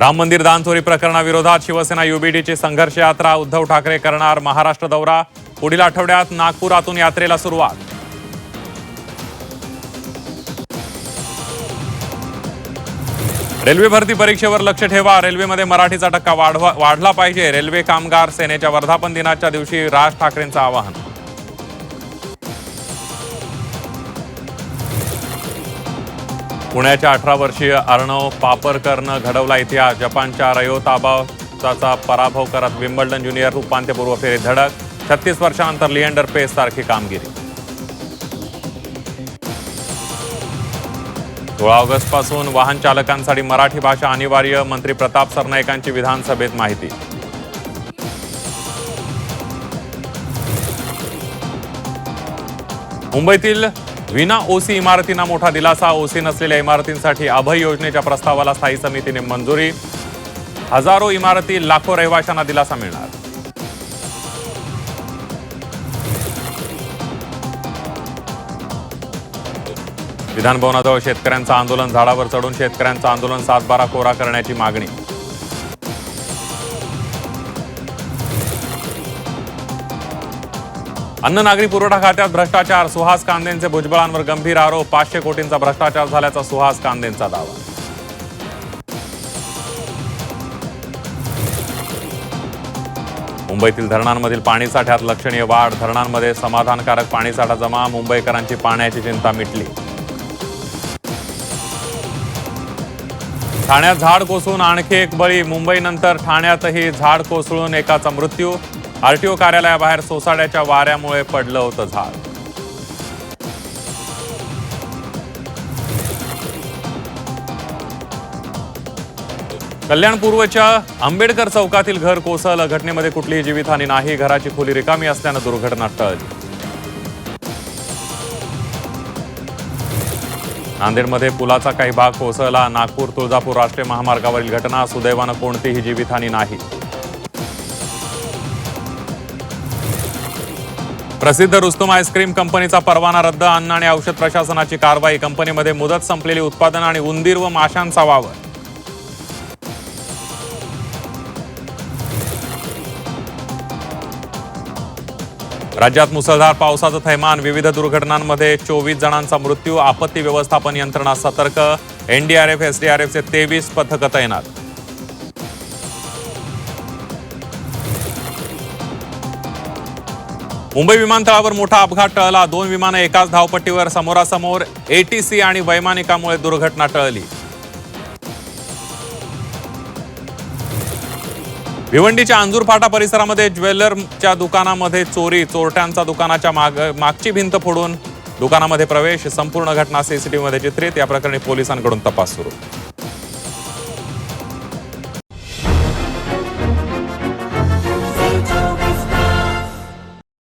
राम मंदिर दानचोरी प्रकरणाविरोधात शिवसेना युबीडीची संघर्ष यात्रा, उद्धव ठाकरे करणार महाराष्ट्र दौरा, पुढील आठवड्यात नागपुरातून यात्रेला सुरुवात। रेल्वे भरती परीक्षेवर लक्ष ठेवा, रेल्वेमध्ये मराठीचा टक्का वाढला पाहिजे, रेल्वे कामगार सेनेच्या वर्धापन दिनाच्या दिवशी राज ठाकरेंचं आवाहन। पुण्याच्या 18 वर्षीय अर्णव पापरकरनं घडवला इतिहास, जपानच्या रयो ताबाचा पराभव करत विम्बल्डन ज्युनियर उपांत्यपूर्व फेरीत धडक, 36 वर्षांनंतर लिएंडर पेस सारखी कामगिरी। 16 ऑगस्टपासून वाहन चालकांसाठी मराठी भाषा अनिवार्य, मंत्री प्रताप सरनाईकांची विधानसभेत माहिती। मुंबईतील विना ओसी इमारतींना मोठा दिलासा, ओसी नसलेल्या इमारतींसाठी अभय योजनेच्या प्रस्तावाला स्थायी समितीने मंजुरी, हजारो इमारती लाखो रहिवाशांना दिलासा मिळणार। विधानभवनाजवळ शेतकऱ्यांचं आंदोलन, झाडावर चढून शेतकऱ्यांचं आंदोलन 7/12 कोरा करण्याची मागणी। अन्न नागरी पुरवठा खात्यात भ्रष्टाचार, सुहास कांदेंचे भुजबळांवर गंभीर आरोप, 500 कोटींचा भ्रष्टाचार झाल्याचा सुहास कांदेंचा दावा। मुंबईतील धरणांमधील पाणीसाठ्यात लक्षणीय वाढ, धरणांमध्ये समाधानकारक पाणीसाठा जमा, मुंबईकरांची पाण्याची चिंता मिटली। ठाण्यात झाड कोसळून आणखी एक बळी, मुंबईनंतर ठाण्यातही झाड कोसळून एकाचा मृत्यू, आरटीओ कार्यालयाबाहेर सोसाट्याच्या वाऱ्यामुळे पडलं होतं झाड। कल्याण पूर्वच्या आंबेडकर चौकातील घर कोसळलं, घटनेमध्ये कुठलीही जीवितहानी नाही, घराची खोली रिकामी असल्यानं दुर्घटना टळली। नांदेडमध्ये पुलाचा काही भाग कोसळला, नागपूर तुळजापूर राष्ट्रीय महामार्गावरील घटना, सुदैवानं कोणतीही जीवितहानी नाही। प्रसिद्ध रुस्तम आईस्क्रीम कंपनीचा परवाना रद्द, अन्न आणि औषध प्रशासनाची कारवाई, कंपनीमध्ये मुदत संपलेली उत्पादन आणि उंदीर व माशांचा वावर। राज्यात मुसळधार पावसाचं थैमान, विविध दुर्घटनांमध्ये 24 जणांचा मृत्यू, आपत्ती व्यवस्थापन यंत्रणा सतर्क, एनडीआरएफ एसडीआरएफचे 23 पथकं तैनात। मुंबई विमानतळावर मोठा अपघात टळला, 2 विमानं एकाच धावपट्टीवर समोरासमोर, एटीसी आणि वैमानिकामुळे दुर्घटना टळली। भिवंडीच्या अंजूर फाटा परिसरामध्ये ज्वेलरच्या दुकानामध्ये चोरी, चोरट्यांचा दुकानाच्या मागची भिंत फोडून दुकानामध्ये प्रवेश, संपूर्ण घटना सीसीटीव्हीमध्ये चित्रित, या प्रकरणी पोलिसांकडून तपास सुरू।